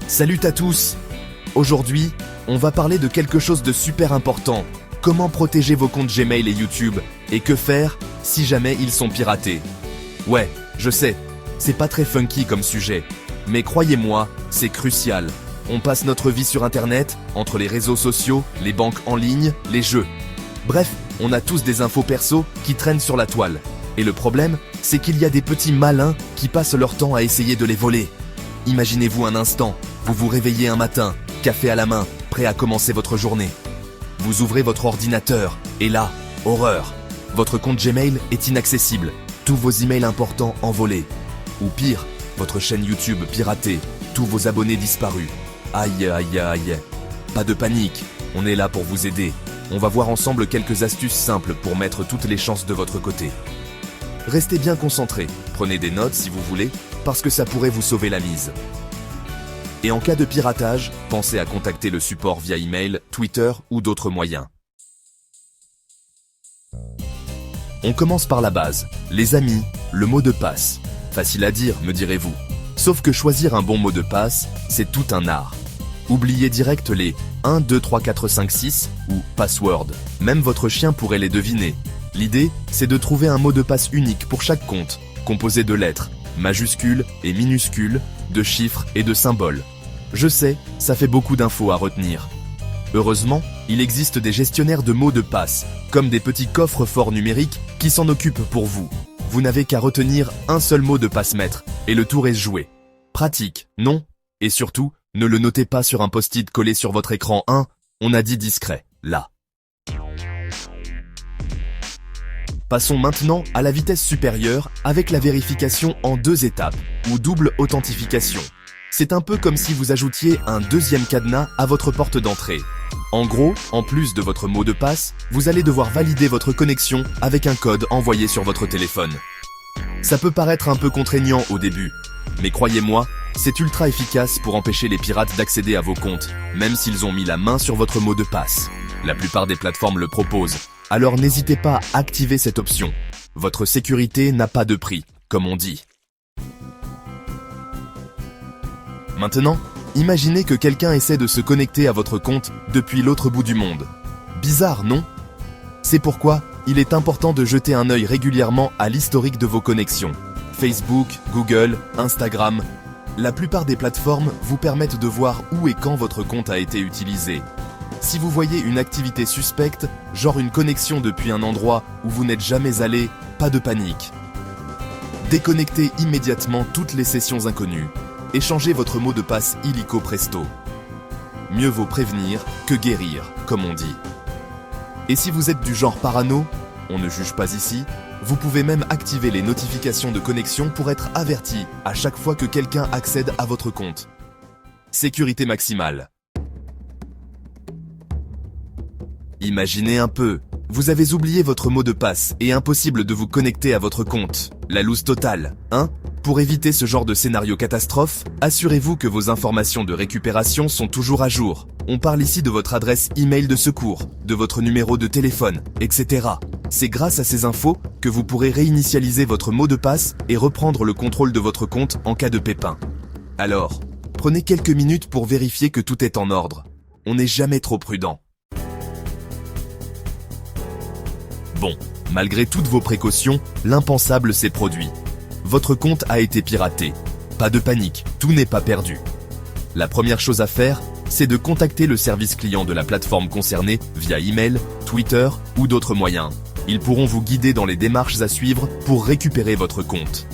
Salut à tous! Aujourd'hui, on va parler de quelque chose de super important. Comment protéger vos comptes Gmail et YouTube, et que faire si jamais ils sont piratés. Ouais, je sais, c'est pas très funky comme sujet, mais croyez-moi, c'est crucial. On passe notre vie sur Internet, entre les réseaux sociaux, les banques en ligne, les jeux. Bref, on a tous des infos perso qui traînent sur la toile. Et le problème, c'est qu'il y a des petits malins qui passent leur temps à essayer de les voler. Imaginez-vous un instant, vous vous réveillez un matin, café à la main, prêt à commencer votre journée. Vous ouvrez votre ordinateur, et là, horreur, votre compte Gmail est inaccessible, tous vos emails importants envolés. Ou pire, votre chaîne YouTube piratée, tous vos abonnés disparus. Aïe aïe aïe. Pas de panique, on est là pour vous aider. On va voir ensemble quelques astuces simples pour mettre toutes les chances de votre côté. Restez bien concentrés, prenez des notes si vous voulez, parce que ça pourrait vous sauver la mise. Et en cas de piratage, pensez à contacter le support via email, Twitter ou d'autres moyens. On commence par la base, les amis, le mot de passe. Facile à dire, me direz-vous. Sauf que choisir un bon mot de passe, c'est tout un art. Oubliez direct les 1, 2, 3, 4, 5, 6 ou password. Même votre chien pourrait les deviner. L'idée, c'est de trouver un mot de passe unique pour chaque compte, composé de lettres, majuscules et minuscules, de chiffres et de symboles. Je sais, ça fait beaucoup d'infos à retenir. Heureusement, il existe des gestionnaires de mots de passe, comme des petits coffres forts numériques qui s'en occupent pour vous. Vous n'avez qu'à retenir un seul mot de passe-maître, et le tour est joué. Pratique, non? Et surtout, ne le notez pas sur un post-it collé sur votre écran 1, on a dit discret, là. Passons maintenant à la vitesse supérieure avec la vérification en 2 étapes, ou double authentification. C'est un peu comme si vous ajoutiez un deuxième cadenas à votre porte d'entrée. En gros, en plus de votre mot de passe, vous allez devoir valider votre connexion avec un code envoyé sur votre téléphone. Ça peut paraître un peu contraignant au début, mais croyez-moi, c'est ultra efficace pour empêcher les pirates d'accéder à vos comptes, même s'ils ont mis la main sur votre mot de passe. La plupart des plateformes le proposent, alors n'hésitez pas à activer cette option. Votre sécurité n'a pas de prix, comme on dit. Maintenant, imaginez que quelqu'un essaie de se connecter à votre compte depuis l'autre bout du monde. Bizarre, non? C'est pourquoi il est important de jeter un œil régulièrement à l'historique de vos connexions. Facebook, Google, Instagram. La plupart des plateformes vous permettent de voir où et quand votre compte a été utilisé. Si vous voyez une activité suspecte, genre une connexion depuis un endroit où vous n'êtes jamais allé, pas de panique. Déconnectez immédiatement toutes les sessions inconnues. Et changez votre mot de passe illico presto. Mieux vaut prévenir que guérir, comme on dit. Et si vous êtes du genre parano, on ne juge pas ici, vous pouvez même activer les notifications de connexion pour être averti à chaque fois que quelqu'un accède à votre compte. Sécurité maximale. Imaginez un peu, vous avez oublié votre mot de passe et impossible de vous connecter à votre compte. La loose totale, hein? Pour éviter ce genre de scénario catastrophe, assurez-vous que vos informations de récupération sont toujours à jour. On parle ici de votre adresse email de secours, de votre numéro de téléphone, etc. C'est grâce à ces infos que vous pourrez réinitialiser votre mot de passe et reprendre le contrôle de votre compte en cas de pépin. Alors, prenez quelques minutes pour vérifier que tout est en ordre. On n'est jamais trop prudent. Bon, malgré toutes vos précautions, l'impensable s'est produit. Votre compte a été piraté. Pas de panique, tout n'est pas perdu. La première chose à faire, c'est de contacter le service client de la plateforme concernée via email, Twitter ou d'autres moyens. Ils pourront vous guider dans les démarches à suivre pour récupérer votre compte.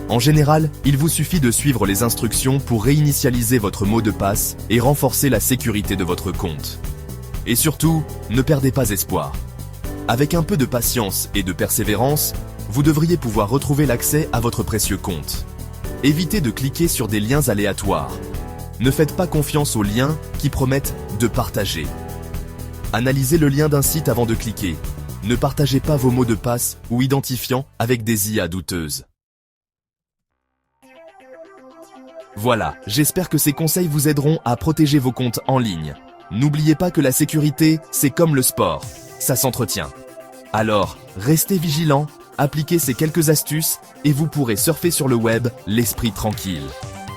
En général, il vous suffit de suivre les instructions pour réinitialiser votre mot de passe et renforcer la sécurité de votre compte. Et surtout, ne perdez pas espoir. Avec un peu de patience et de persévérance, vous devriez pouvoir retrouver l'accès à votre précieux compte. Évitez de cliquer sur des liens aléatoires. Ne faites pas confiance aux liens qui promettent de partager. Analysez le lien d'un site avant de cliquer. Ne partagez pas vos mots de passe ou identifiants avec des IA douteuses. Voilà, j'espère que ces conseils vous aideront à protéger vos comptes en ligne. N'oubliez pas que la sécurité, c'est comme le sport, ça s'entretient. Alors, restez vigilants, appliquez ces quelques astuces et vous pourrez surfer sur le web l'esprit tranquille.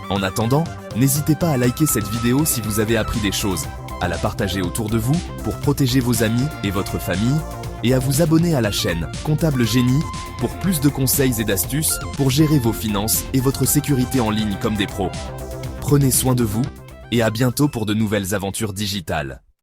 En attendant, n'hésitez pas à liker cette vidéo si vous avez appris des choses, à la partager autour de vous pour protéger vos amis et votre famille, et à vous abonner à la chaîne Comptable Génie pour plus de conseils et d'astuces pour gérer vos finances et votre sécurité en ligne comme des pros. Prenez soin de vous, et à bientôt pour de nouvelles aventures digitales.